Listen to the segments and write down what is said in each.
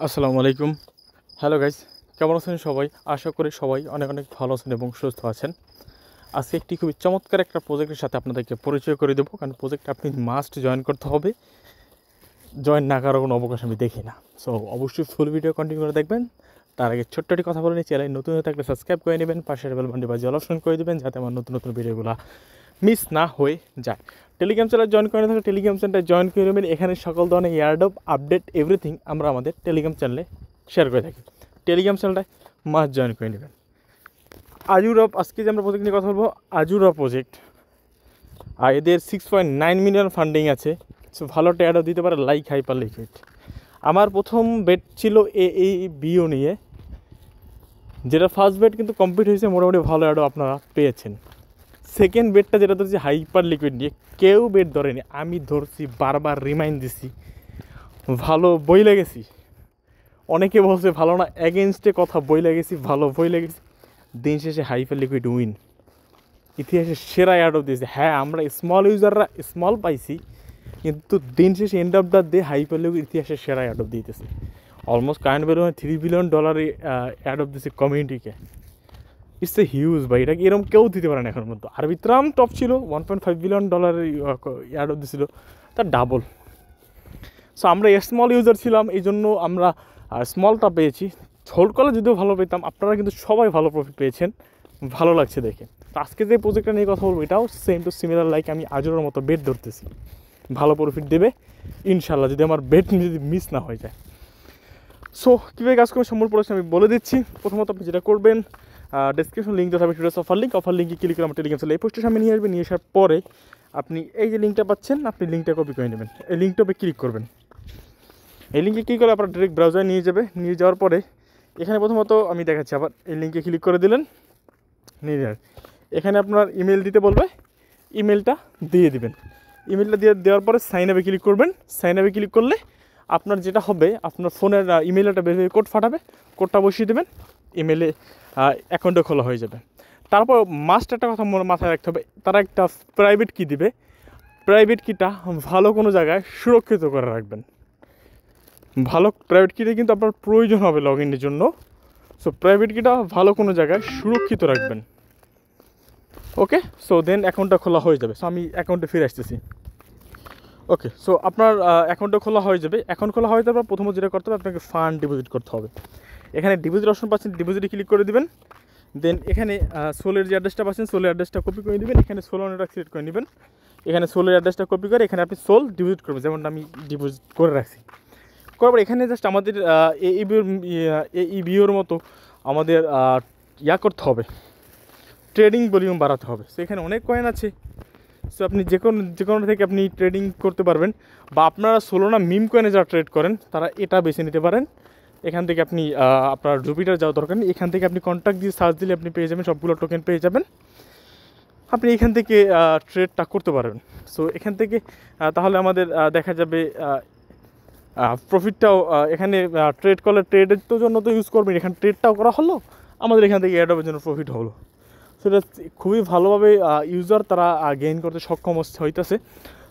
আসসালামু আলাইকুম। Hello guys, কেমন আছেন সবাই? আশা করি সবাই অনেক অনেক ভালো আছেন এবং সুস্থ আছেন। আজকে একটি খুবই চমৎকার একটা প্রজেক্টের সাথে আপনাদেরকে পরিচয় করে দেবো, কারণ প্রজেক্টটা আপনি মাস্ট জয়েন করতে হবে। জয়েন না করার কোনো অবকাশ আমি দেখি না। সো অবশ্যই ফুল ভিডিও কন্টিনিউ করে দেখবেন। তার আগে ছোট্ট একটি কথা বলে নিই, চ্যানেল নতুন হয়ে থাকলে সাবস্ক্রাইব করে নেবেন, পাশের বেল বাটনটি বাজিয়ে অল অপশন করে দেবেন, যাতে আমার নতুন নতুন ভিডিওগুলো মিস না হয়ে যায়। টেলিগ্রাম চ্যানেল জয়েন করে থাকলে টেলিগ্রাম চ্যানেলটা জয়েন করে নেবেন। এখানে সকল ধরনের এয়ারড্রপ আপডেট এভরিথিং আমরা আমাদের টেলিগ্রাম চ্যানেলে শেয়ার করে থাকি। টেলিগ্রাম চ্যানেলটা মাস্ট জয়েন করে নেবেন। আজুরপ, আজকে যে আমরা প্রজেক্ট নিয়ে কথা বলবো, আজুরপ প্রজেক্ট। আর এদের 6.9 মিলিয়ন ফান্ডিং আছে। সো ভালো ট্যাডও দিতে পারে, লাইক হাইপার লিকুইড। আমার প্রথম বেট ছিল এই বিও নিয়ে, যেটা ফার্স্ট বেট কিন্তু কমপ্লিট হয়েছে, মোটামুটি ভালো অ্যাডও আপনারা পেয়েছেন। সেকেন্ড বেটটা যেটা ধরছি হাইপার লিকুইড নিয়ে, কেউ বেট ধরেনি, আমি ধরছি, বারবার রিমাইন্ড দিছি, ভালো বই লেগেছি। অনেকে বলছে ভালো না, অ্যাগেনস্টে কথা বই লেগেছি, ভালো বই লেগেছি। দিন শেষে হাইপার লিকুইড উইন, ইতিহাসের সেরা অ্যাডও দিয়েছে। হ্যাঁ, আমরা স্মল ইউজাররা স্মল পাইছি, কিন্তু দিন শেষে end of the day hyper liquid ইতিহাসের সেরা অ্যাডপ দিতেছে। অলমোস্ট কারেন্ট ভ্যালু $3 বিলিয়ন অ্যাডপ দিয়েছে কমিউনিটিকে। ইটস এ হিউজ ভাই, এটাকে এরকম কেউ দিতে পারে না এখন পর্যন্ত। আরবিত্রাম টপ ছিল, $1.5 বিলিয়ন অ্যাডপ দিয়েছিল, তার ডাবল। সো আমরা স্মল ইউজার ছিলাম, এই জন্য আমরা স্মলটা পেয়েছি। হোল্ড করলে যদিও ভালো পেতাম, আপনারা কিন্তু সবাই ভালো প্রফিট পেয়েছেন, ভালো লাগছে দেখে। তো আজকে যে প্রজেক্টটা নিয়ে কথা বলবো, এটাও সেম টু সিমিলার, লাইক আমি আজরের মতো বেট ধরতেছি, ভালো প্রফিট দেবে ইনশাল্লাহ, যদি আমার বেট যদি মিস না হয়ে যায়। সো কীভাবে কাজ করবেন সম্পূর্ণ প্রশ্ন আমি বলে দিচ্ছি। প্রথমত আপনি যেটা করবেন, ডেসক্রিপশন লিঙ্ক দেওয়া থাকবে, টুডেস অফার লিঙ্কে ক্লিক করে আমার টেলিগ্রাম চ্যানেল এই পোস্টের সামনে নিয়ে আসবেন। নিয়ে আসার পরে আপনি এই যে লিঙ্কটা পাচ্ছেন, আপনি লিঙ্কটা কপি করে নেবেন, এই লিঙ্কটাতে ক্লিক করবেন। এই লিঙ্কে ক্লিক করে আপনার ডিরেক্ট ব্রাউজারে নিয়ে যাবে। নিয়ে যাওয়ার পরে এখানে প্রথমত আমি দেখাচ্ছি, আবার এই লিঙ্কে ক্লিক করে দিলেন, নিয়ে যাবেন। এখানে আপনার ইমেল দিতে বলবে, ইমেলটা দিয়ে দিবেন। ইমেলটা দেওয়ার পরে সাইন আপে ক্লিক করবেন। সাইন আপে ক্লিক করলে আপনার যেটা হবে, আপনার ফোনের ইমেল একটা ভেরিফাই কোড ফাটাবে, কোডটা বসিয়ে দেবেন, ইমেলে অ্যাকাউন্টটা খোলা হয়ে যাবে। তারপর মাস্ট একটা কথা মাথায় রাখতে হবে, তারা একটা প্রাইভেট কি দিবে, প্রাইভেট কিটা ভালো কোনো জায়গায় সুরক্ষিত করে রাখবেন। ভালো প্রাইভেট কিটা কিন্তু আপনার প্রয়োজন হবে লগ ইনের জন্য। সো প্রাইভেট কিটা ভালো কোনো জায়গায় সুরক্ষিত রাখবেন। ওকে, সো দেন অ্যাকাউন্টটা খোলা হয়ে যাবে। সো আমি অ্যাকাউন্টে ফিরে আসতেছি। ওকে, সো আপনার অ্যাকাউন্টটা খোলা হয়ে যাবে। অ্যাকাউন্ট খোলা হয়ে যাবে, প্রথমত যেটা করতে হবে, আপনাকে ফান্ড ডিপোজিট করতে হবে। এখানে ডিপোজিট অপশন পাচ্ছেন, ডিপোজিটে ক্লিক করে দেবেন। দেন এখানে সোলের যে অ্যাড্রেসটা পাচ্ছেন, সোলের অ্যাড্রেসটা কপি করে দেবেন। এখানে সোল নেটওয়ার্ক সিলেক্ট করে নেবেন। এখানে সোলের অ্যাড্রেসটা কপি করে এখানে আপনি সোল ডিপোজিট করবেন, যেমনটা আমি ডিপোজিট করে রাখছি। করার পর এখানে জাস্ট আমাদের এইবিওর মতো আমাদের করতে হবে, ট্রেডিং ভলিউম বাড়াতে হবে। সো এখানে অনেক কয়েন আছে, সো আপনি যে কোনো থেকে আপনি ট্রেডিং করতে পারবেন। বা আপনারা সোলোনা মিম কয়েনে যারা ট্রেড করেন, তারা এটা বেছে নিতে পারেন। এখান থেকে আপনি আপনার জুপিটার যাওয়া দরকার নেই, এখান থেকে আপনি কন্ট্যাক্ট দিয়ে সার্চ দিলে আপনি পেয়ে যাবেন, সবগুলো টোকেন পেয়ে যাবেন। আপনি এখান থেকে ট্রেডটা করতে পারবেন। সো এখান থেকে তাহলে আমাদের দেখা যাবে প্রফিটটাও এখানে ট্রেড করলে, ট্রেডের তো জন্য তো ইউজ করবেন, এখানে ট্রেডটাও করা হলো, আমাদের এখান থেকে অ্যাডপের জন্য প্রফিট হলো। সেটা খুবই ভালোভাবে ইউজার তারা গেইন করতে সক্ষম হইতেছে।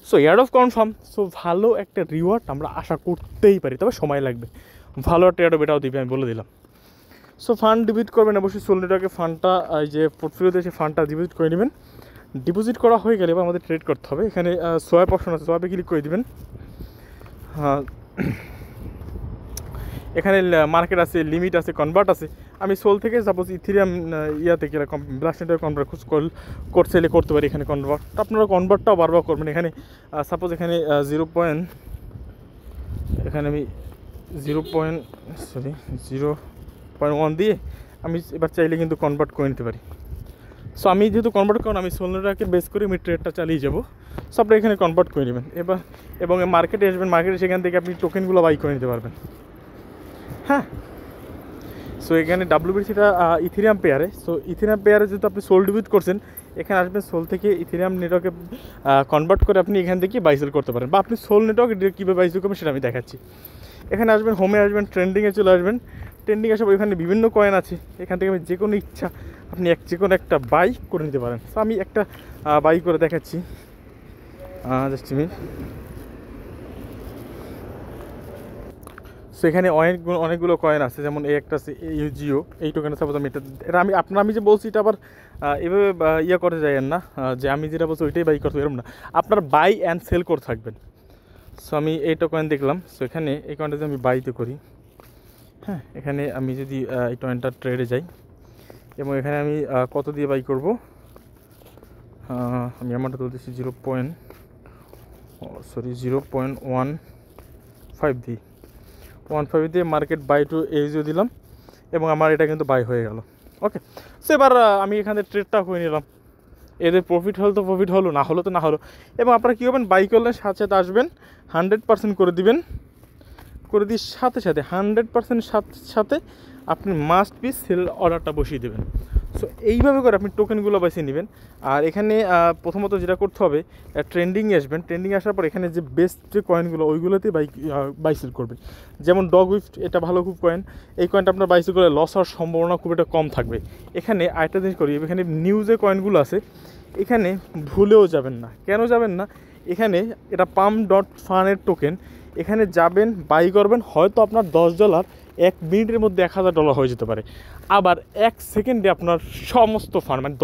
So of confirm. সো ভালো একটা রিওয়ার্ড আমরা আশা করতেই পারি, তবে সময় লাগবে। ভালো একটা অ্যাডপ এটাও দিবে, আমি বলে দিলাম। সো ফান্ড ডিপোজিট করবেন অবশ্যই, সোল নেটওয়ার্কে ফান্ডটা এই যে পোর্টফোলিওতে সেই ফান্ডটা ডিপোজিট করে নেবেন। ডিপোজিট করা হয়ে গেলে এবার আমাদের ট্রেড করতে হবে। এখানে সোয়াপ অপশন আছে, সোয়াপে ক্লিক করে দেবেন। এখানে মার্কেট আছে, লিমিট আছে, কনভার্ট আছে। আমি সোল থেকে সাপোজ ইথিরিয়াম থেকে এরকম ব্লাস্টেন্টার কনভার্ট সেলে করতে পারি। এখানে কনভার্ট, আপনারা কনভার্টটাও বারবার করবেন। এখানে সাপোজ এখানে এখানে আমি 0.1 দিয়ে আমি এবার চাইলে কিন্তু কনভার্ট করে নিতে পারি। সো আমি যেহেতু কনভার্ট করুন, আমি সোলনেটাকে বেস করে আমি ট্রেডটা চালিয়ে যাবো। সো আপনারা এখানে কনভার্ট করে নেবেন এবার, এবং মার্কেটে আসবেন, মার্কেটে সেখান থেকে আপনি টোকেনগুলো বাই করে নিতে পারবেন। হ্যাঁ, সো এখানে ডাব্লিউবিসিটা ইথিরিয়াম পেয়ারে। সো ইথিরিয়াম পেয়ারে যেহেতু আপনি সোল ডিপোজিট করছেন, এখানে আসবেন, সোল থেকে ইথিরিয়াম নেটওয়ার্কে কনভার্ট করে আপনি এখান থেকে বাইসেল করতে পারেন। বা আপনি সোল নেটওয়ার্কে কীভাবে বাইসেল করবেন সেটা আমি দেখাচ্ছি। এখানে আসবেন, হোমে আসবেন, ট্রেন্ডিংয়ে চলে আসবেন। ট্রেন্ডিং আসবে, ওইখানে বিভিন্ন কয়েন আছে, এখান থেকে আমি যে কোনো ইচ্ছা আপনি যে কোনো একটা বাই করে নিতে পারেন। সো আমি একটা বাই করে দেখাচ্ছি, জাস্ট মিনিট। সো এখানে অনেকগুলো কয়েন আছে, যেমন এই একটা আছে ইউজিও, এই টোকেন সাপোজ আমি এটা আমি যে বলছি এটা আবার এভাবে ইয়ে করতে যাইয়েন না যে আমি যেটা বলছি ওইটাই বাই করতে এরকম না, আপনার বাই অ্যান্ড সেল করে থাকবেন। সো আমি এই টোকেন দেখলাম, সো এখানে এই কয়েনটা যদি আমি বাইতে করি, হ্যাঁ এখানে আমি যদি এই টোকেনটা ট্রেডে যাই এবং এখানে আমি কত দিয়ে বাই করব, আমি আমারটা তুলতেছি 0.15 দিয়ে মার্কেট বাই টু এইচও দিলাম এবং আমার এটা কিন্তু বাই হয়ে গেল। ওকে, সো এবার আমি এখানে ট্রেডটা করে নিলাম, এদের প্রফিট হলো তো প্রফিট হলো, না হলো তো না হলো। এবং আপনারা কী করবেন, বাই করলে সাথে সাথে আসবেন 100% করে দিবেন, করে দিয়ে সাথে সাথে 100% সাথে আপনি মাস্ট বি সেল অর্ডারটা বসিয়ে দেবেন। সো এইভাবে করে আপনি টোকেনগুলো বেছে নেবেন। আর এখানে প্রথমত যেটা করতে হবে, ট্রেন্ডিংয়ে আসবেন, ট্রেন্ডিংয়ে আসার পর এখানে যে বেস্ট যে কয়েনগুলো ওইগুলোতে বাই সেল করবেন। যেমন ডগ উইফট, এটা ভালো খুব কয়েন, এই কয়েনটা আপনার বাই সেল করলে লস হওয়ার সম্ভাবনা খুব একটা কম থাকবে। এখানে আরেকটা জিনিস করি, এখানে নিউজে কয়েনগুলো আছে, এখানে ভুলেও যাবেন না। কেন যাবেন না, এখানে এটা pump.fun টোকেন, এখানে যাবেন বাই করবেন, হয়তো আপনার $10 1 মিনিটের মধ্যে $1000 হয়ে যেতে পারে, আবার 1 সেকেন্ডে আপনার সমস্ত ফান্ড মানে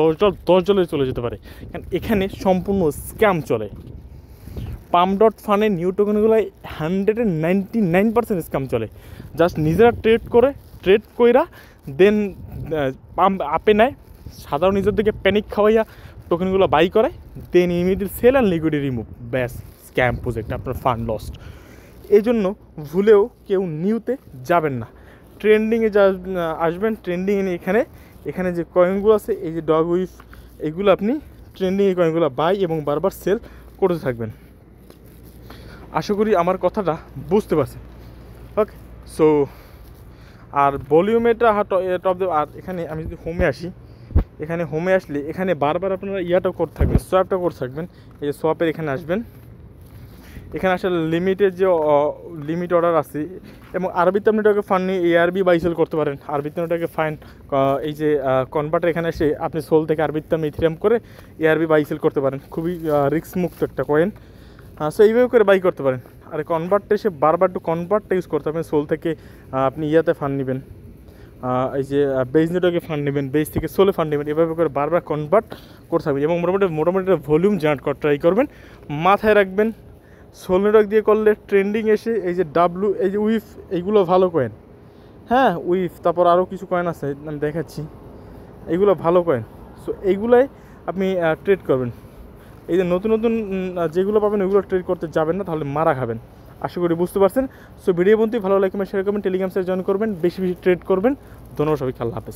$10 চলে যেতে পারে, কারণ এখানে সম্পূর্ণ স্ক্যাম চলে। pump.fun নিউ টোকেনগুলো 199% স্ক্যাম চলে। জাস্ট নিজেরা ট্রেড কইরা দেন পাম্প আপে নেয়, সাধারণ নিজের দিকে প্যানিক খাওয়াইয়া টোকেনগুলো বাই করে, then immediate sell and liquidity remove, ব্যাস স্ক্যাম প্রজেক্ট, আপনার ফান্ড লস্ট। এই জন্য ভুলেও কেউ নিউতে যাবেন না, ট্রেন্ডিংয়ে আসবেন। ট্রেন্ডিংয়ে এখানে যে কয়েনগুলো আছে, এই যে ডগ উইফ, এইগুলো আপনি ট্রেন্ডিংয়ে কয়েনগুলো বাই এবং বারবার সেল করতে থাকবেন। আশা করি আমার কথাটা বুঝতে পারছেন। ওকে, সো আর ভলিউমেটা টপ দেব। আর এখানে আমি যদি হোমে আসি, এখানে হোমে আসলে এখানে বারবার আপনারা ইয়াটাও করতে থাকবেন, সোয়াপটা করতে থাকবেন। এই যে সোয়াপের এখানে আসবেন, এখানে আসলে লিমিটের যে লিমিট অর্ডার আছে এবং আরবিতে আপনি এটাকে ফান্ড নিয়ে ARB বাই সেল করতে পারেন। আরবিতে ওটাকে ফাইন এই যে কনভার্টার এখানে এসে আপনি সোল থেকে আরবিতে আপনি ইথেরিয়াম করে ARB বাই সেল করতে পারেন, খুবই রিস্ক মুক্ত একটা কয়েন। সো এইভাবে করে বাই করতে পারেন। আর কনভার্টটা এসে বারবার একটু কনভার্টটা ইউজ করতে হবে, সোল থেকে আপনি ইয়াতে ফান্ড নেবেন, এই যে বেজ নেটওয়ার্কে ফান্ড নেবেন, বেজ থেকে সোলে ফান্ড নেবেন, এভাবে করে বারবার কনভার্ট করতে হবে এবং মোটামুটি ভলিউম জেনারেট করা ট্রাই করবেন। মাথায় রাখবেন, সোল নেটওয়ার্ক দিয়ে করলে ট্রেন্ডিং এসে এই যে এই যে উইফ, এইগুলো ভালো কয়েন, হ্যাঁ উইফ, তারপর আরও কিছু কয়েন আছে আমি দেখাচ্ছি, এইগুলো ভালো কয়েন। সো এইগুলাই আপনি ট্রেড করবেন। এই যে নতুন যেগুলো পাবেন ওইগুলো ট্রেড করতে যাবেন না, তাহলে মারা খাবেন। আশা করি বুঝতে পারছেন। সো ভিডিও বন্ধু ভালো লাগলে শেয়ার করবেন, টেলিগ্রাম সাইটে জয়েন করবেন, বেশি ট্রেড করবেন। ধন্যবাদ সবাইকে, আল্লাহ হাফেজ।